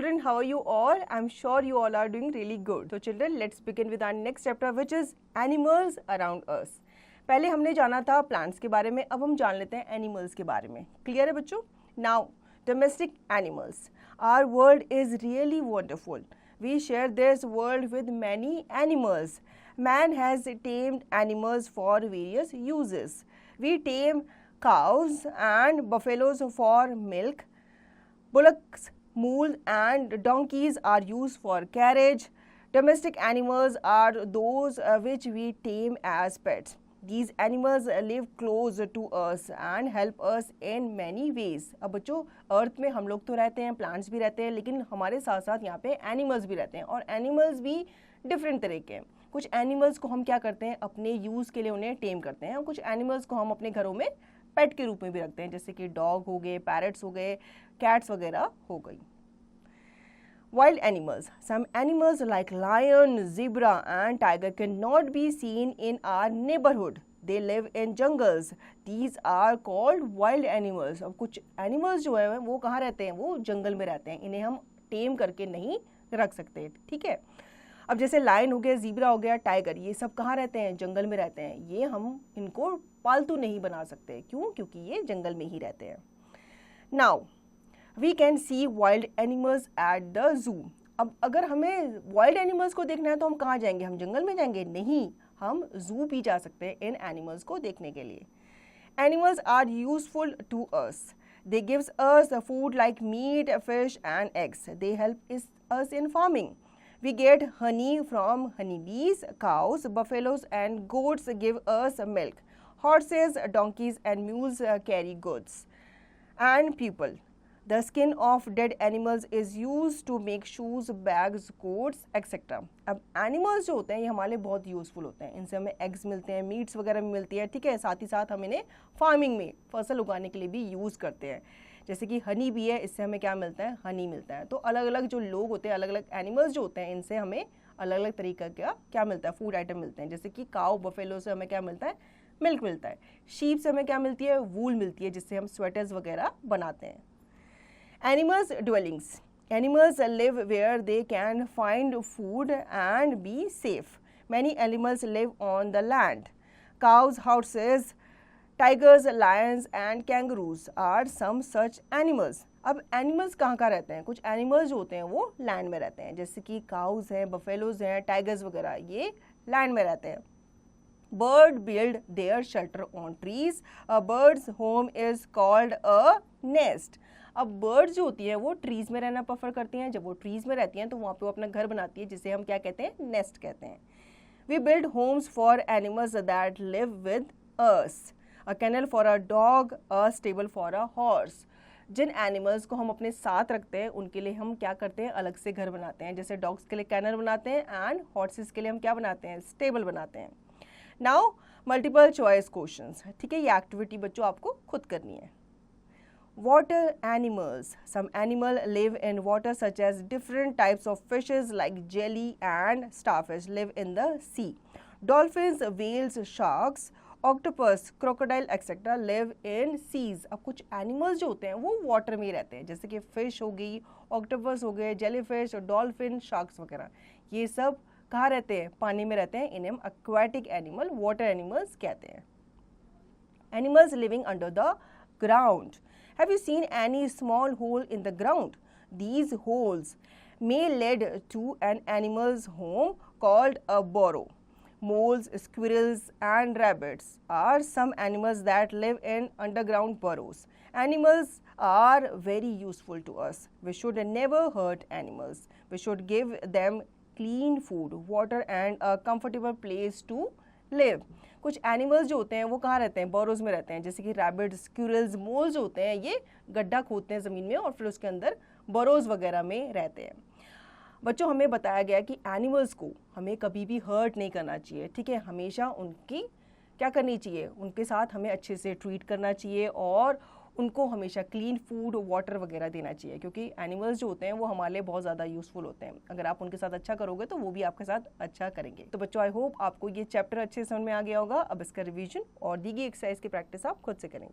children, how are you all? I'm sure you all are doing really good. So children, let's begin with our next chapter, which is animals around us. पहले हमने जाना था plants के बारे में, अब हम जान लेते हैं एनिमल्स के बारे में. क्लियर है बच्चों? Now domestic animals. Our world is really wonderful. We share this world with many animals. Man has tamed animals for various uses. We tame cows and buffaloes for milk. Bullocks, mules and donkeys are used for carriage. Domestic animals are those which we tame as pets. These animals live close to us and help us in many ways. अब बच्चों अर्थ में हम लोग तो रहते हैं, plants भी रहते हैं, लेकिन हमारे साथ साथ यहाँ पे एनिमल्स भी रहते हैं और एनिमल्स भी डिफरेंट तरह के हैं. कुछ एनिमल्स को हम क्या करते हैं, अपने यूज़ के लिए उन्हें टेम करते हैं और कुछ एनिमल्स को हम अपने घरों में पेट के रूप में भी रखते हैं, जैसे कि डॉग हो गए, पैरट्स हो गए, कैट्स वगैरह हो गई. Wild animals. Some animals like lion, zebra and tiger cannot be seen in our neighborhood. They live in jungles. These are called wild animals. अब कुछ एनिमल्स जो है वो कहाँ रहते हैं, वो जंगल में रहते हैं, इन्हें हम टेम करके नहीं रख सकते. ठीक है. अब जैसे लायन हो गया, जीब्रा हो गया, टाइगर, ये सब कहाँ रहते हैं, जंगल में रहते हैं. ये हम इनको पालतू नहीं बना सकते. क्यों? क्योंकि ये जंगल में ही रहते हैं. Now we can see wild animals at the zoo. अब अगर हमें वाइल्ड एनिमल्स को देखना है तो हम कहाँ जाएंगे, हम जंगल में जाएंगे? नहीं, हम जू भी जा सकते हैं इन एनिमल्स को देखने के लिए. Animals are useful to us. They gives us food like meat, fish and eggs. They help us in farming. We get honey from honeybees. Cows, buffaloes and goats give us milk. Horses, donkeys and mules carry goods and people. The skin of dead animals is used to make shoes, bags, coats, etc. अब animals जो होते हैं ये हमारे लिए बहुत useful होते हैं. इनसे हमें एग्स मिलते हैं, मीट्स वगैरह भी मिलती है. ठीक है. साथ ही साथ हम इन्हें फार्मिंग में फसल उगाने के लिए भी यूज़ करते हैं. जैसे कि हनी भी है, इससे हमें क्या मिलता है, हनी मिलता है. तो अलग अलग जो लोग होते हैं, अलग अलग एनिमल्स जो होते हैं, इनसे हमें अलग अलग तरीका का क्या मिलता है, फूड आइटम मिलते हैं. जैसे कि काऊ, बफेलो से हमें क्या मिलता है, मिल्क मिलता है. शीप से हमें क्या मिलती है, वूल मिलती है, जिससे हम स्वेटर्स वगैरह बनाते हैं. Animals dwellings. Animals live where they can find food and be safe. Many animals live on the land. Cows, horses, tigers, lions and kangaroos are some such animals. अब एनिमल्स कहाँ कहाँ रहते हैं? कुछ एनिमल्स जो होते हैं वो लैंड में रहते हैं, जैसे कि काउज हैं, बफेलोज हैं, टाइगर्स वगैरह, ये लैंड में रहते हैं. Bird build their shelter on trees. A bird's home is called a nest. अब बर्ड्स जो होती हैं वो ट्रीज़ में रहना प्रेफर करती हैं. जब वो ट्रीज़ में रहती हैं तो वहाँ पे वो अपना घर बनाती है, जिसे हम क्या कहते हैं, नेस्ट कहते हैं. We build homes for animals that live with us. A kennel for a dog, a stable for a horse. जिन एनिमल्स को हम अपने साथ रखते हैं उनके लिए हम क्या करते हैं, अलग से घर बनाते हैं. जैसे डॉग्स के लिए कैनल बनाते हैं एंड हॉर्सेस के लिए हम क्या बनाते हैं, स्टेबल बनाते हैं. Now multiple choice questions. ठीक है. ये एक्टिविटी बच्चों आपको खुद करनी है. Water animals. Some animals live in water, such as different types of fishes like jelly and starfish live in the sea. Dolphins, whales, sharks, octopus, crocodile, etc. live in seas. अब कुछ animals जो होते हैं वो water में ही रहते हैं, जैसे कि फिश हो गई, ऑक्टोपस हो गए, जेलीफिश, डॉल्फिन, शार्क्स वगैरह. ये सब कहाँ रहते हैं, पानी में रहते हैं. इन्हें हम एक्वाटिक एनिमल, वाटर एनिमल्स कहते हैं. Animals living under the ground. Have you seen any small hole in the ground? These holes may lead to an animal's home called a burrow. Moles, squirrels and rabbits are some animals that live in underground burrows. Animals are very useful to us. We should never hurt animals. We should give them clean food, water and a comfortable place to live. कुछ animals जो होते हैं वो कहाँ रहते हैं, borrows में रहते हैं, जैसे कि रैबिट, स्क्विरल्स, मोल्स जो होते हैं ये गड्ढा खोदते हैं ज़मीन में और फिर उसके अंदर बोरोज वगैरह में रहते हैं. बच्चों हमें बताया गया कि एनिमल्स को हमें कभी भी हर्ट नहीं करना चाहिए. ठीक है. हमेशा उनकी क्या करनी चाहिए, उनके साथ हमें अच्छे से ट्रीट करना चाहिए और उनको हमेशा क्लीन फूड, वाटर वगैरह देना चाहिए, क्योंकि एनिमल्स जो होते हैं वो हमारे लिए बहुत ज़्यादा यूज़फुल होते हैं. अगर आप उनके साथ अच्छा करोगे तो वो भी आपके साथ अच्छा करेंगे. तो बच्चों आई होप आपको ये चैप्टर अच्छे से समझ में आ गया होगा. अब इसका रिवीजन और दी गई एक्सरसाइज की प्रैक्टिस आप खुद से करेंगे.